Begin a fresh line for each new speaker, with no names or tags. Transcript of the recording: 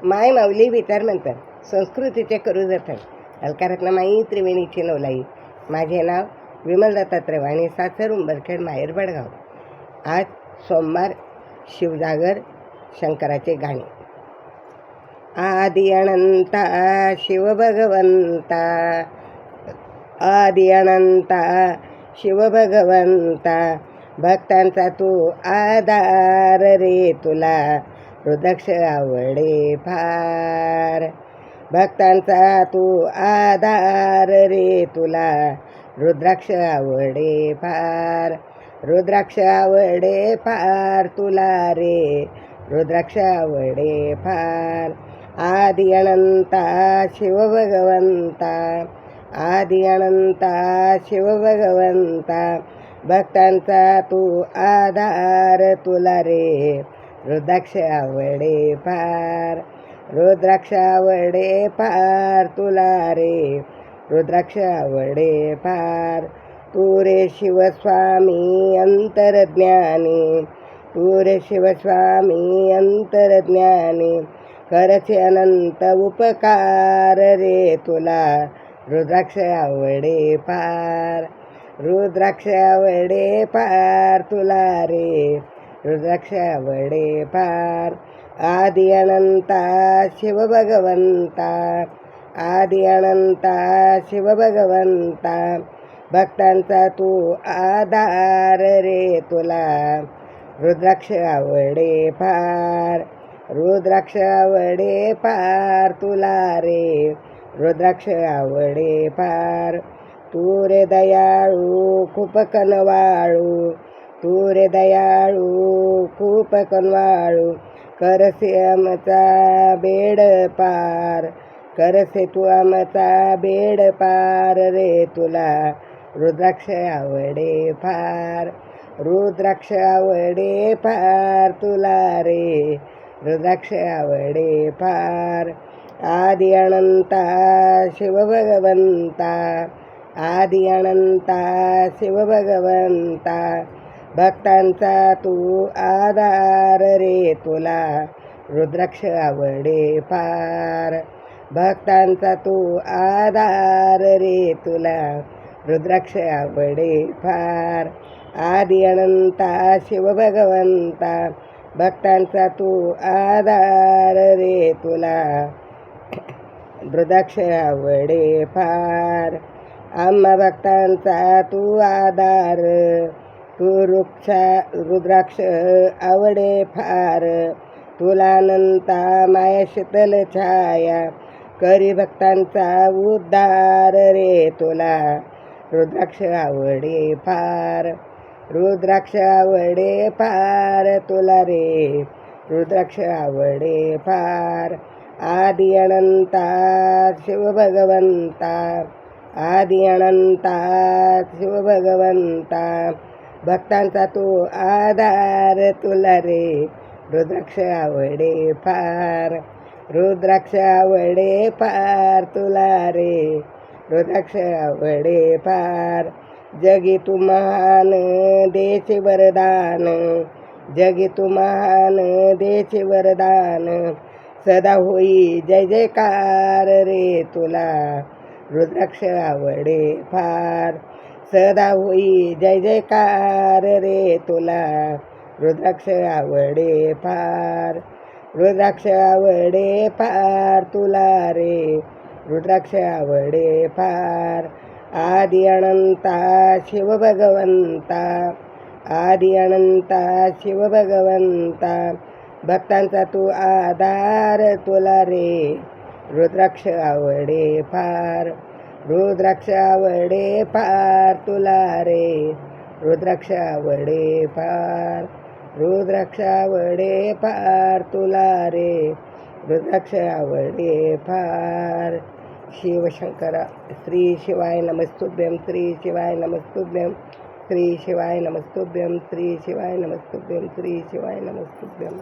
माय माऊली विचार म्हणतात, संस्कृतीचे करू जतन. अलकारत्न माई त्रिवेणीची नवलाई. माझे नाव विमल दत्तात्रय आणि सासर उंबरखेड, माहेर बडगाव. आज सोमवार, शिवजागर, शंकराचे गाणे. आदि अनंता शिवभगवंता, आदि अनंता शिवभगवंता, भक्तांचा तू आधार रे, तुला रुद्राक्ष आवडे फार. भक्तांचा तू आधार रे, तुला रुद्राक्ष आवडे फार. रुद्राक्ष आवडे फार तुला रे, रुद्राक्ष आवडे फार. आदि अनंता शिवभगवंता, आदि अनंता शिवभगवंता, भक्तांचा तू आधार तुला रे, रुद्राक्ष आवडे फार. रुद्राक्ष आवडे फार तुला रे, रुद्राक्ष आवडे फार. तू रे शिवस्वामी अंतरज्ञानी, तू रे शिवस्वामी अंतरज्ञानी, करचे अनंत उपकार रे, तुला रुद्राक्ष आवडे फार. रुद्राक्ष आवडे फार तुला रे, रुद्राक्ष आवडे फार. आदि अनंता शिवभगवंता, आदि अनंता शिवभगवंता, भक्तांचा तू आधार रे, तुला रुद्राक्ष आवडे फार. रुद्राक्ष आवडे फार तुला रे, रुद्राक्ष आवडे फार. तू रे दयाळू खूप कनवाळू, तू रे दयाळू खूप कनवाळू, करसे आमचा बेड पार. करसे तू आमचा बेड पार रे, तुला रुद्राक्ष आवडे फार. रुद्राक्ष आवडे फार तुला रे, रुद्राक्ष आवडे फार. आदि अनंता शिवभगवंता, आदि अनंता शिवभगवंता, भक्तांचा तू आधार रे, तुला रुद्राक्ष आवडे फार. भक्तांचा तू आधार रे, तुला रुद्राक्ष आवडे फार. आदि अनंता शिवभगवंता, भक्तांचा तू आधार रे, तुला रुद्राक्ष आवडे फार. आम्हा भक्तांचा तू आधार, तू रुद्राक्ष आवडे फार. तुला अनंता माया शीतल छाया, करी भक्तांचा उद्धार रे, तुला रुद्राक्ष आवडे फार. रुद्राक्ष आवडे फार तुला रे, रुद्राक्ष आवडे फार. आदि अनंता शिवभगवंता, आदि अनंता शिवभगवंता, भक्तांचा तू आधार तुला रे, रुद्राक्ष आवडे फार. रुद्राक्ष आवडे फार तुला रे, रुद्राक्ष आवडे फार. जगी तू महान देचे वरदान, जगी तू महान देचे वरदान, सदा होई जय जयकार रे, तुला रुद्राक्ष आवडे फार. सदा होई जय जयकार रे, तुला रुद्राक्ष आवडे फार. रुद्राक्ष आवडे फार तुला रे, रुद्राक्ष आवडे फार. आदि अनंता शिवभगवंता, आदि अनंता शिवभगवंता, भक्तांचा तू आधार तुला रे, रुद्राक्ष आवडे फार. रुद्राक्ष आवडे फार तुला रे, रुद्राक्ष आवडे फार. रुद्राक्ष आवडे फार तुला रे, रुद्राक्ष आवडे फार. शिवशंकरा. श्री शिवाय नमस्तुभ्यं, श्री शिवाय नमस्तुभ्यं, श्री शिवाय नमस्तुभ्यं, श्री शिवाय नमस्तुभ्यं, श्री शिवाय नमस्तुभ्यं.